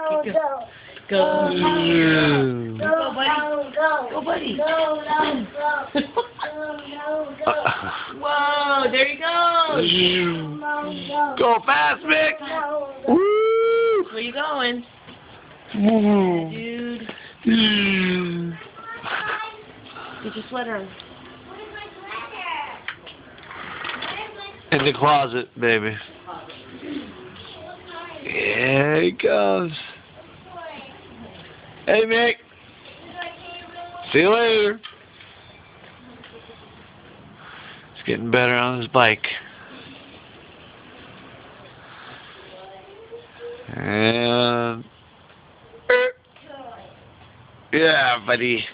Go. Go, buddy. Go, buddy. Whoa, there he goes. Go fast, Mick. Woo! Where you going? Dude. Get your sweater on. In the closet, baby. Here he goes. Hey, Mick. See you later. He's getting better on his bike. And yeah, buddy.